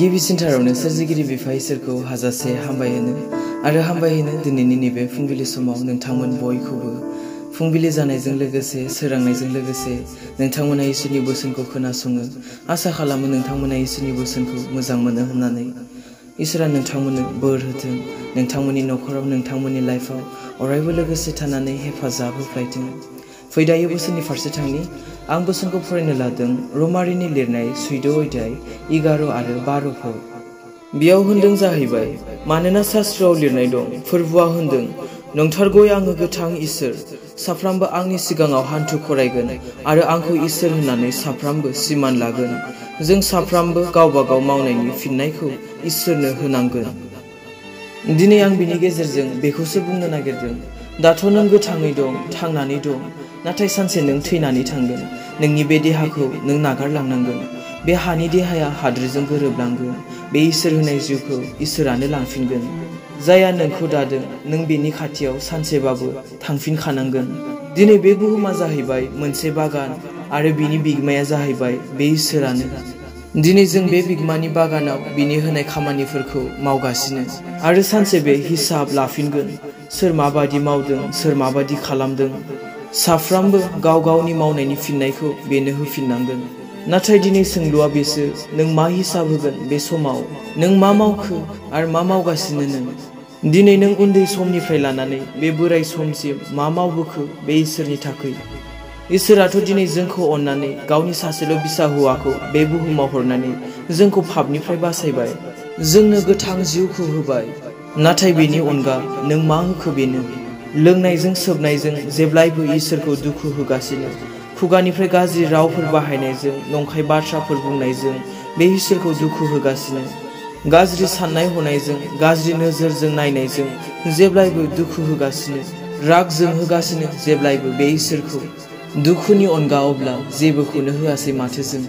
गिबिसिनथारावनो सोरजिगिरि बिफा इसोरखौ हाजासे हामबायहोनो दिनैनि नैबे फुंबिलि समाव नोंथांमोन बयखौबो फुंबिलि जानायजों लोगोसे सोरांनायजों लोगोसे नोंथांमोना इसोरनि बोसोनखौ खोनासङो आसा खालामो नोंथांमोना इसोरनि बोसोनखौ मोजां मोनो होननानै इसोरा नोंथांमोननो बोर होथों नोंथांमोननि नखराव नोंथांमोननि लाइफआव अरायबो लोगोसे थानानै हेफाजाब होफ्लायथों फै दायो बोसोननि फारसे थांनि आं बोसोनखौ फरायनो लादों रमारिनि लिरनाय 14 अध्याय 11 आरो 12 बेयाव होनदों जाहैबाय मानोना शास्त्रआव लिरनाय दं फोरबुआ होनदों नंथारगौयै आङो गोथां इसोर साफ्रामबो आंनि सिगाङाव हान्थु खरायगोन आरो आंखौ इसोर होननानै साफ्रामबो सिमान लागोन जों साफ्रामबो गावबा गाव मावनायनि फिननायखौ इसोरनो होनांगोन दिनै आं बिनि गेजेरजों बेखौसो बुंनो नागिरदों दाथ' नों गोथाङै दं थांनानै दं नाथाय सानसे नों थैनानै थांगोन नोंनि बे देहाखौ नों नागारलांनांगोन बे हानि देहाया हाद्रिजों गोरोबलांगोन बे इसोर होनाय जिउखौ इसोरानो लांफिनगोन जाया नोंखौ दादों नों बेनि खाथियाव सानसेबाबो थांफिनखानांगोन दिनै बे बुहुमा जाहैबाय मोनसे बागान आरो बिनि बिगोमाया जाहैबाय बे इसोरानो दिनै जों बे बिगोमानि बागानाव बिनि होनाय खामानिफोरखौ मावगासिनो आरो सानसे बे हिसाब लाफिनगोन सोर माबादि मावदों सोर माबादि खालामदों साफ्रामबो गाव गावनि मावनायनि फिननायखौ बेनो होफिननांगोन नाथाय दिनै सोंलुआ बेसो नों मा हिसाब होगोन बे समाव नों मा मावखो आरो मा मावगासिनो नों दिनै नों उन्दै समनिफ्राय लानानै बे बोराय समसिम मा मावबोखो बे इसोरनि थाखाय इसोराथ' दिनै जोंखौ अननानै गावनि सासेल' बिसा हौवाखौ बे बुहुमाव हरनानै जोंखौ पापनिफ्राय बासायबाय जोंनो गोथां जिउखौ होबाय नाथाय बेनि अनगा नों मा होखो बेनो लोंनायजों सोबनायजों जेब्लायबो इसोरखौ दुखु होगासिनो खुगानिफ्राय गाज्रि रावफोर बाहायनायजों नंखाय बाथ्राफोर बुंनायजों बे इसोरखौ दुखु होगासिनो गाज्रि साननाय हनायजों गाज्रि नोजोरजों नायनायजों जेब्लायबो दुखु होगासिनो राग जोंहोगासिनो जेब्लायबो बे इसोरखौ दुखुनि अनगा अब्ला जेबोखौनो होआसै माथो जों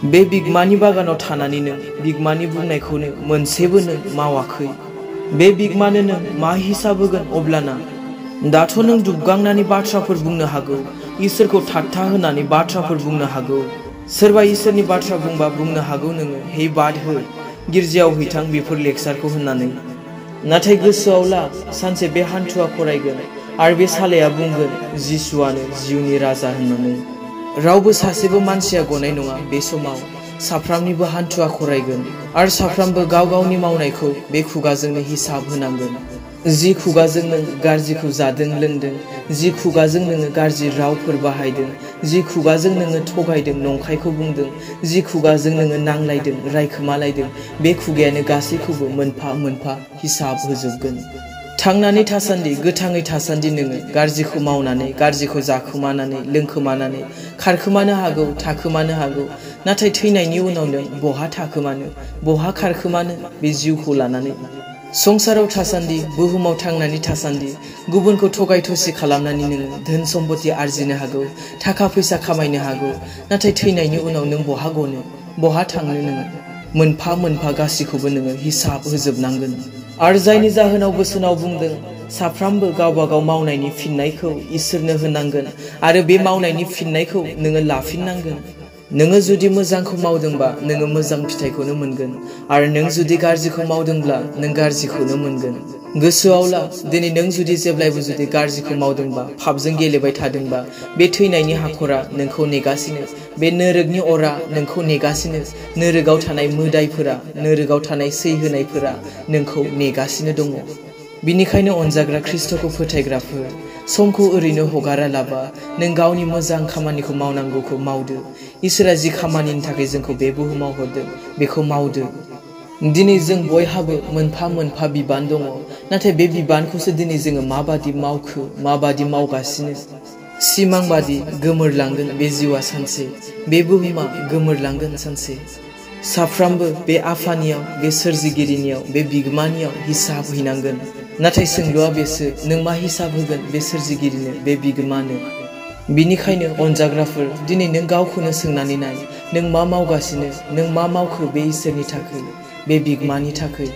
बे बिगोमानि बागानाव थानानै नों बिगोमानि बुंनायखौनो मोनसेबो नों मावाखै बे बिगोमानो नों मा हिसाब होगोन अब्लाना दाथ' नों दुबगांनानै बाथ्राफोर बुंनो हागौ इसोरखौ ठाट्टा होनानै बाथ्राफोर बुंनो हागौ सोरबा इसोरनि बाथ्रा बुंबा बुंनो हागौ नोङो हे बाद हो गिर्जायाव हैथां बेफोर लेक्सारखौ होननानै नाथाय गोसोआव ला सानसे बे हान्थुआ खरायगोन आरो बे सालाया बुंगोन जिसुआनो जिउनि राजा होननानै रावबो सासेबो मानसिया गनाय नङा बे समाव साफ्रामनिबो हान्थुआ खरायगोन आरो साफ्रामबो गाव गावनि मावनायखौ बे खुगाजोंनो हिसाब होनांगोन जि खुगाजों नों गाज्रिखौ जादों लोंदों जि खुगाजों नोङो गाज्रि रावफोर बाहायदों जि खुगाजों नोङो थगायदों नंखायखौ बुंदों जि खुगाजों नोङो नांलायदों रायखोमालायदों बे खुगायानो गासैखौबो मोनफा मोनफा हिसाब होजोबगोन थांनानै थासान्दि गोथाङै थासान्दि नोङो गाज्रिखौ मावनानै गाज्रिखौ जाखोमानानै लोंखोमानानै खारखोमानो हागौ थाखोमानो हागौ नाथाय थैनायनि उनाव नों बहा थाखोमानो बहा खारखोमानो बे जिउखौ लानानै संसाराव थासान्दि बुहुमाव थांनानै थासान्दि गुबुनखौ थगाय थसि खालामनानै नोङो धोन सम्पति आरजिनो हागौ थाखा फैसा खामायनो हागौ नाथाय थैनायनि उनाव नों बहा गनो बहा थांनो नोङो मोनफा मोनफा गासैखौबो नोङो हिसाब होजोबनांगोन आरो जायनि जाहोनाव बोसोनाव बुंदों साफ्रामबो गावबा गाव मावनायनि फिननायखौ इसोरनो होनांगोन आरो बे मावनायनि फिननायखौ नोङो लाफिननांगोन नोङो जुदि मोजांखौ मावदोंबा नोङो मोजां फिथाइखौनो मोनगोन आरो नों जुदि गाज्रिखौ मावदोंब्ला नों गाज्रिखौनो मोनगोन गोसोआव ला दिनै नों जुदि जेब्लायबो जुदि गाज्रिखौ मावदोंबा पापजों गेलेबाय थादोंबा बे थैनायनि हाखरा नोंखौ नेगासिनो बे नोरोगनि अरा नोंखौ नेगासिनो नोरोगाव थानाय मोदायफोरा नोरोगाव थानाय सै होनायफोरा नोंखौ नेगासिनो दङ बिनिखायनो अनजाग्रा ख्रिस्टखौ फोथायग्राफोर समखौ ओरैनो हगारा लाबा नों गावनि मोजां खामानिखौ मावनांगौखौ मावदो इसोरा जि खामानिनि थाखाय जोंखौ बे बुहुमाव हरदों बेखौ मावदो दिनै जों बयहाबो मोनफा मोनफा बिबान दङ नाथाय बे बिबानखौसो दिनै जोङो माबादि मावखो माबादि मावगासिनो सिमां बादि गोमोरलांगोन बे जिउआ सानसे बे बुहुमा गोमोरलांगोन सानसे साफ्रामबो बे आफानियाव बे सोरजिगिरिनियाव बे बिगोमानियाव हिसाब हैनांगोन नाथाय सोंलुआ बेसो नों मा हिसाब होगोन बे सोरजिगिरिनो बे बिगोमानो बिनिखायनो अनजाग्राफोर दिनै नों गावखौनो सोंनानै नाय नों मा मावगासिनो नों मा मावखो बे इसोरनि थाखाय बे बिगोमानि थाखाय